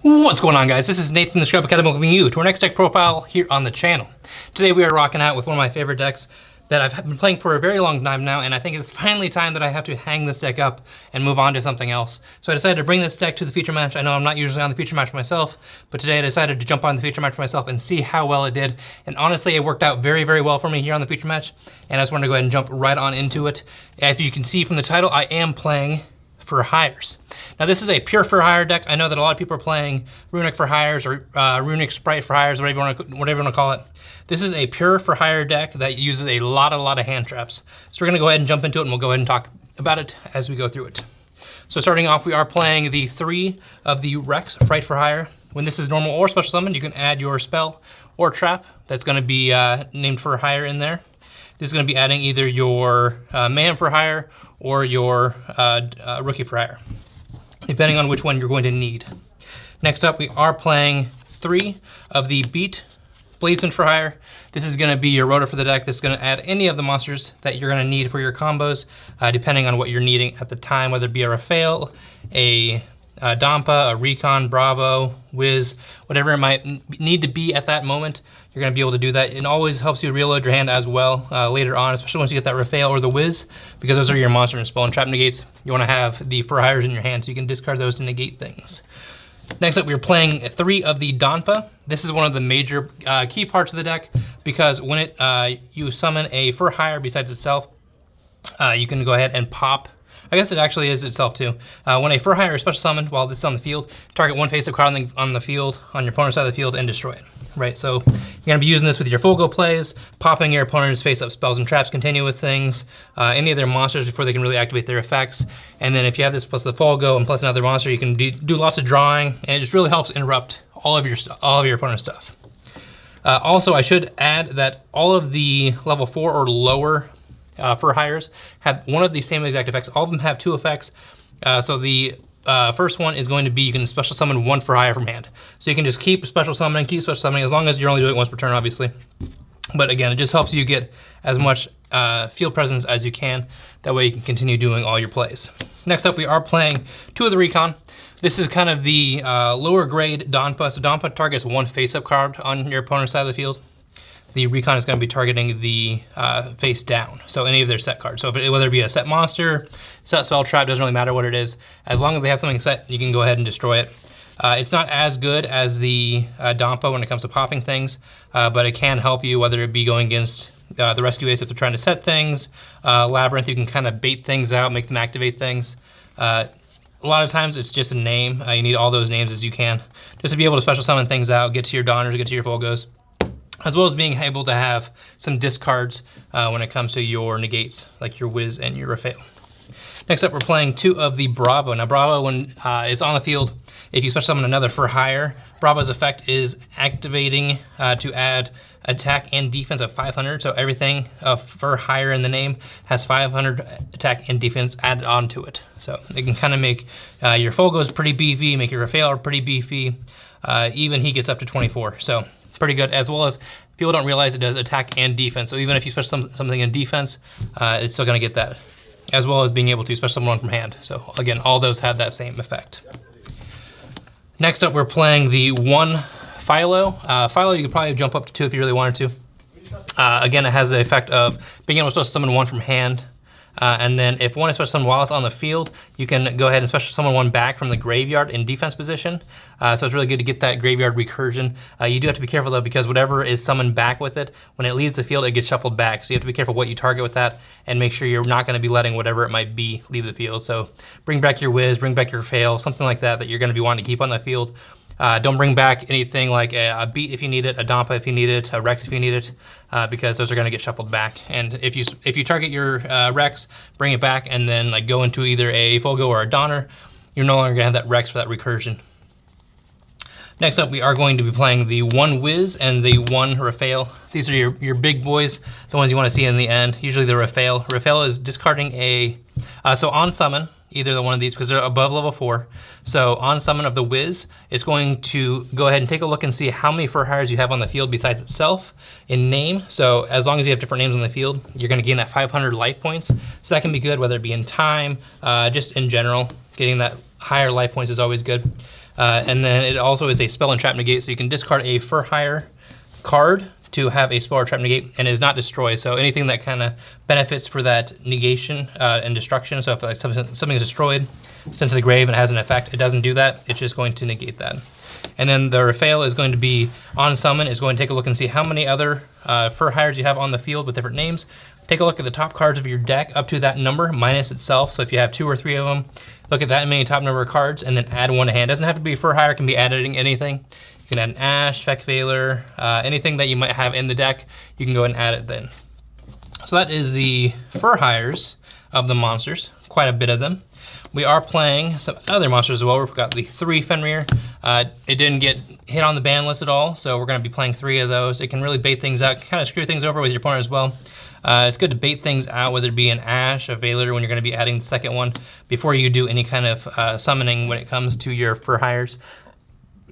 What's going on, guys? This is Nate from the Scrap Academy welcoming you to our next deck profile here on the channel. Today we are rocking out with one of my favorite decks that I've been playing for a very long time now, and I think it's finally time that I have to hang this deck up and move on to something else. So I decided to bring this deck to the feature match. I know I'm not usually on the feature match myself, but today I decided to jump on the feature match myself and see how well it did. And honestly, it worked out very, very well for me here on the feature match, and I just wanted to go ahead and jump right on into it. If you can see from the title, I am playing for hires. Now this is a pure for hire deck. I know that a lot of people are playing runic for hires or runic sprite for hires, whatever you want to call it. This is a pure for hire deck that uses a lot of hand traps. So we're gonna go ahead and jump into it, and we'll go ahead and talk about it as we go through it. So starting off, we are playing the 3 of the Rex Fright for Hire. When this is normal or special summon, you can add your spell or trap that's gonna be named for hire in there. This is gonna be adding either your man for hire or your rookie for hire, depending on which one you're going to need. Next up, we are playing 3 of the Beat Bladesman for hire. This is gonna be your rotor for the deck. This is gonna add any of the monsters that you're gonna need for your combos, depending on what you're needing at the time, whether it be a Raphael, a Dampa, a Recon, Bravo, Wiz, whatever it might need to be at that moment, you're gonna be able to do that. It always helps you reload your hand as well later on, especially once you get that Raphael or the Wiz, because those are your monster and spell and trap negates. You wanna have the for hires in your hand so you can discard those to negate things. Next up, we're playing 3 of the Dampa. This is one of the major key parts of the deck, because when you summon a for hire besides itself, you can go ahead and pop. I guess it actually is itself too. When a for hire is special summoned while it's on the field, target one face-up card on the field, on your opponent's side of the field, and destroy it. Right, so you're gonna be using this with your full go plays, popping your opponent's face-up spells and traps, continue with things, any of their monsters before they can really activate their effects. And then if you have this plus the full go and plus another monster, you can do lots of drawing, and it just really helps interrupt all of your opponent's stuff. Also, I should add that all of the level 4 or lower for hires have one of the same exact effects. All of them have 2 effects. So the first one is going to be you can special summon 1 for hire from hand. So you can just keep special summoning, as long as you're only doing it once per turn, obviously. But again, it just helps you get as much field presence as you can. That way you can continue doing all your plays. Next up, we are playing 2 of the Recon. This is kind of the lower grade Dampa. So Dampa targets 1 face-up card on your opponent's side of the field. The Recon is going to be targeting the face down, so any of their set cards. So whether it be a set monster, set spell trap, doesn't really matter what it is. As long as they have something set, you can go ahead and destroy it. It's not as good as the Dampa when it comes to popping things, but it can help you, whether it be going against the Rescue Ace if they're trying to set things. Labyrinth, you can kind of bait things out, make them activate things. A lot of times it's just a name. You need all those names as you can, just to be able to special summon things out, get to your Donners, get to your Fulgos, as well as being able to have some discards when it comes to your negates, like your Wiz and your Raphael. Next up, we're playing 2 of the Bravo. Now Bravo, when it's on the field, if you special summon another for hire, Bravo's effect is activating to add attack and defense of 500. So everything for hire in the name has 500 attack and defense added onto it. So it can kind of make your Fulgos pretty beefy, make your Raphael pretty beefy. Even he gets up to 24. So pretty good, as well as people don't realize it does attack and defense. So even if you special something in defense, it's still gonna get that, as well as being able to special summon 1 from hand. So again, all those have that same effect. Next up, we're playing the 1 Philo. Philo, you could probably jump up to 2 if you really wanted to. Again, it has the effect of being able to special summon 1 from hand. And then if 1 is special summoned while it's on the field, you can go ahead and special summon 1 back from the graveyard in defense position. So it's really good to get that graveyard recursion. You do have to be careful though, because whatever is summoned back with it, when it leaves the field, it gets shuffled back. So you have to be careful what you target with that, and make sure you're not gonna be letting whatever it might be leave the field. So bring back your Wiz, bring back your Fail, something like that you're gonna be wanting to keep on the field. Don't bring back anything like a Beat if you need it, a Dampa if you need it, a Rex if you need it, because those are gonna get shuffled back. And if you target your Rex, bring it back, and then like go into either a Fulgo or a Donner, you're no longer gonna have that Rex for that recursion. Next up, we are going to be playing the 1 Wiz and the 1 Raphael. These are your big boys, the ones you wanna see in the end, usually the Raphael. Raphael is discarding a, so on summon, either one of these, because they're above level 4. So on summon of the Wiz, it's going to go ahead and take a look and see how many for hires you have on the field besides itself in name. So as long as you have different names on the field, you're gonna gain that 500 life points. So that can be good, whether it be in time, just in general, getting that higher life points is always good. And then it also is a spell and trap negate, so you can discard a For Hire card to have a spell or trap negate, and it is not destroy. So anything that kind of benefits for that negation and destruction. So if like something is destroyed, sent to the grave, and it has an effect, it doesn't do that. It's just going to negate that. And then the Raphael is going to be on summon, is going to take a look and see how many other For Hires you have on the field with different names. Take a look at the top cards of your deck up to that number minus itself. So if you have 2 or 3 of them, look at that many top number of cards and then add one to hand. It doesn't have to be For Hire, it can be adding anything. You can add an Ash, Feck Veiler, anything that you might have in the deck, you can go ahead and add it then. So that is the For Hires of the monsters, quite a bit of them. We are playing some other monsters as well. We've got the 3 Fenrir. It didn't get hit on the ban list at all, so we're gonna be playing 3 of those. It can really bait things out, kind of screw things over with your opponent as well. It's good to bait things out, whether it be an Ash, a Veiler, when you're gonna be adding the second one, before you do any kind of summoning when it comes to your For Hires.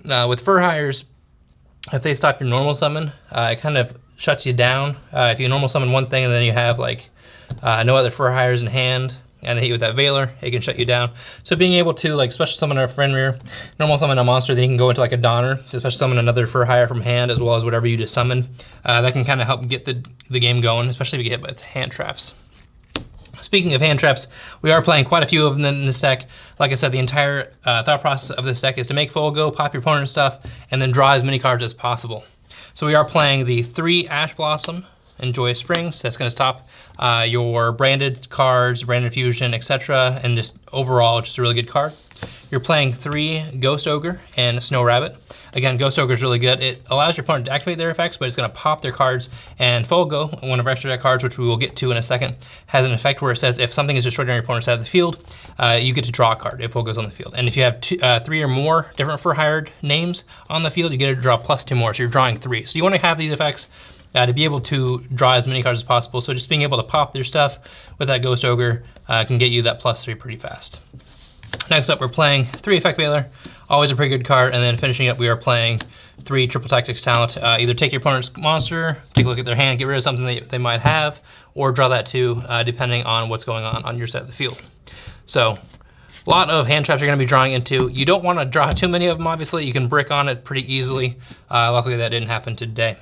With For Hires, if they stop your normal summon, it kind of shuts you down. If you normal summon one thing and then you have like no other For Hires in hand, and they hit you with that Veiler, it can shut you down. So being able to like special summon a Fenrir, normal summon a monster, then you can go into like a Donner, to special summon another For Hire from hand, as well as whatever you just summon. That can kind of help get the game going, especially if you get hit with hand traps. Speaking of hand traps, we are playing quite a few of them in this deck. Like I said, the entire thought process of this deck is to make full go, pop your opponent's stuff, and then draw as many cards as possible. So we are playing the 3 Ash Blossom and Joyous Springs. That's going to stop your branded cards, branded fusion, etc. And just overall, just a really good card. You're playing 3 Ghost Ogre and Snow Rabbit. Again, Ghost Ogre is really good. It allows your opponent to activate their effects, but it's going to pop their cards. And Full Go, one of our extra deck cards, which we will get to in a second, has an effect where it says if something is destroyed on your opponent's side of the field, you get to draw a card if Full Go's on the field. And if you have 3 or more different For Hired names on the field, you get to draw +2 more. So you're drawing 3. So you want to have these effects to be able to draw as many cards as possible. So just being able to pop their stuff with that Ghost Ogre can get you that +3 pretty fast. Next up, we're playing 3 Effect Veiler, always a pretty good card, and then finishing up, we are playing 3 Triple Tactics Talent. Either take your opponent's monster, take a look at their hand, get rid of something that they might have, or draw that too, depending on what's going on your side of the field. So, a lot of hand traps you're gonna be drawing into. You don't wanna draw too many of them, obviously. You can brick on it pretty easily. Luckily, that didn't happen today.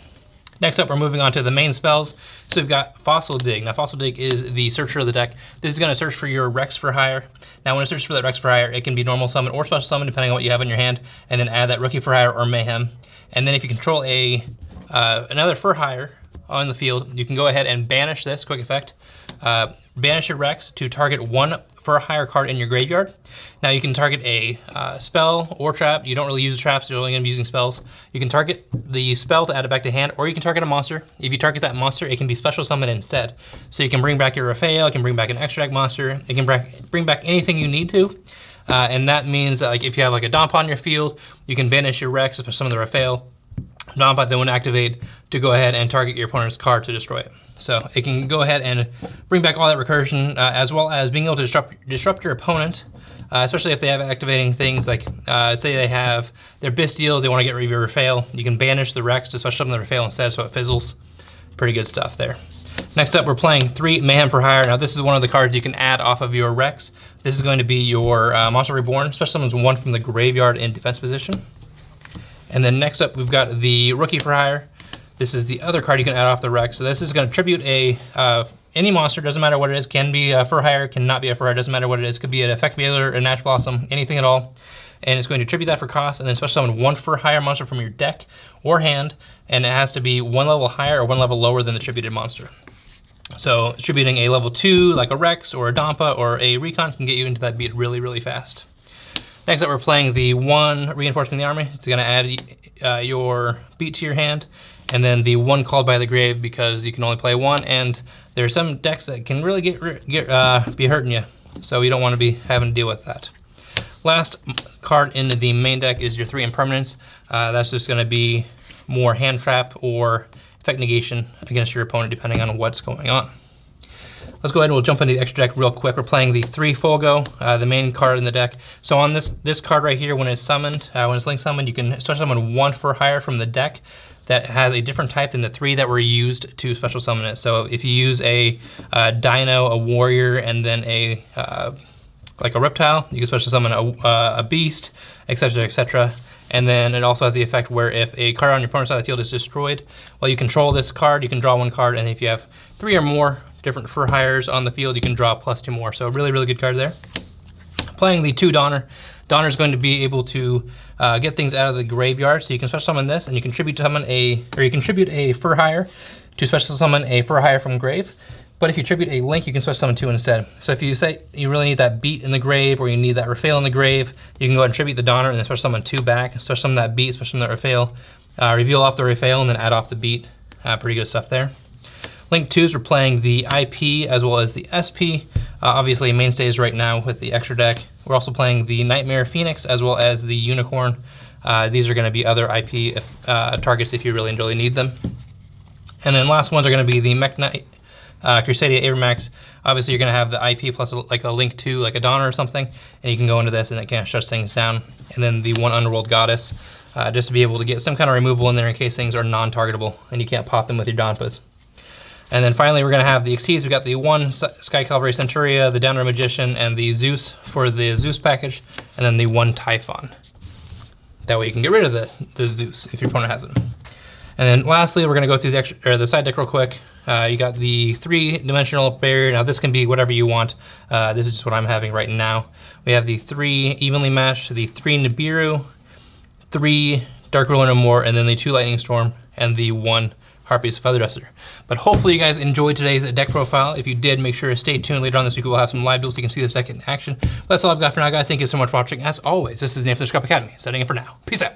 Next up, we're moving on to the main spells. So we've got Fossil Dig. Now, Fossil Dig is the searcher of the deck. This is gonna search for your Rex for Hire. Now, when it searches for that Rex for Hire, it can be normal summon or special summon, depending on what you have in your hand, and then add that Rookie for Hire or Mayhem. And then if you control another for Hire on the field, you can go ahead and banish this, quick effect. Banish your Rex to target 1 For Hire card in your graveyard. Now you can target a spell or trap. You don't really use traps, you're only gonna be using spells. You can target the spell to add it back to hand, or you can target a monster. If you target that monster, it can be special summoned instead. So you can bring back your Raphael, it can bring back an extra deck monster, it can bring back anything you need to. And that means that, like, if you have like a Domp on your field, you can banish your Rex, especially some of the Raphael. Domp then won't activate to go ahead and target your opponent's card to destroy it. So it can go ahead and bring back all that recursion, as well as being able to disrupt your opponent, especially if they have activating things like, say they have their Bestials, they want to get rid of your Raphael. You can banish the Rex to special summon the Raphael instead, so it fizzles. Pretty good stuff there. Next up, we're playing 3 Mayhem for Hire. Now this is one of the cards you can add off of your Rex. This is going to be your Monster Reborn, special summons 1 from the graveyard in defense position. And then next up, we've got the Rookie for Hire. This is the other card you can add off the Rex. So this is going to tribute any monster, doesn't matter what it is. Can be a For Hire, cannot be a For Hire, doesn't matter what it is. Could be an Effect Veiler, an Ash Blossom, anything at all. And it's going to tribute that for cost, and then special summon 1 For Hire monster from your deck or hand, and it has to be 1 level higher or 1 level lower than the tributed monster. So tributing a level 2, like a Rex or a Dampa or a Recon, can get you into that beat really, really fast. Next up, we're playing the 1 Reinforcement of the Army. It's gonna add your beat to your hand, and then the 1 Called by the Grave, because you can only play 1, and there are some decks that can really be hurting you, so you don't wanna be having to deal with that. Last card in the main deck is your 3 Impermanence. That's just gonna be more hand trap or effect negation against your opponent, depending on what's going on. Let's go ahead and we'll jump into the extra deck real quick. We're playing the 3 Folgo, the main card in the deck. So on this card right here, when it's summoned, when it's link summoned, you can special summon 1 For Hire from the deck that has a different type than the 3 that were used to special summon it. So if you use a Dino, a Warrior, and then a like a reptile. You can special summon a beast, etc., etc. And then it also has the effect where if a card on your opponent's side of the field is destroyed, while you control this card, you can draw one card, and if you have 3 or more different for hires on the field, you can draw +2 more. So really, really good card there. Playing the 2 Donner. Donner is going to be able to get things out of the graveyard, so you can special summon this, and you contribute a fur hire to special summon a fur hire from grave. But if you tribute a link, you can special summon 2 instead. So if you say you really need that beat in the grave, or you need that Raphael in the grave, you can go ahead and tribute the Donner and then special summon 2 back, special summon that beat, special summon that Raphael, reveal off the Raphael, and then add off the beat. Pretty good stuff there. Link 2s, we're playing the IP as well as the SP. Obviously mainstays right now with the extra deck. We're also playing the Nightmare Phoenix as well as the Unicorn. These are going to be other IP targets if you really need them. And then last ones are going to be the Mech Knight, Crusadia Abramax. Obviously you're going to have the IP plus like a Link 2, like a Donner or something, and you can go into this and it kind of shuts things down. And then the 1 Underworld Goddess, just to be able to get some kind of removal in there in case things are non-targetable and you can't pop them with your Donpas. And then finally, we're going to have the Exceeds. We've got the 1 Sky Cavalry Centuria, the Downright Magician, and the Zeus for the Zeus package, and then the 1 Typhon. That way you can get rid of the Zeus if your opponent has it. And then lastly, we're going to go through the side deck real quick. You got the 3-dimensional barrier. Now this can be whatever you want. This is just what I'm having right now. We have the 3 evenly matched, the 3 Nibiru, 3 Dark Ruler No More, and then the 2 Lightning Storm, and the 1 Harpy's Feather Duster. But hopefully you guys enjoyed today's deck profile. If you did, make sure to stay tuned. Later on this week, we'll have some live duels so you can see this deck in action. But that's all I've got for now, guys. Thank you so much for watching. As always, this is Nathan from the YuGiOh Academy, setting it for now. Peace out.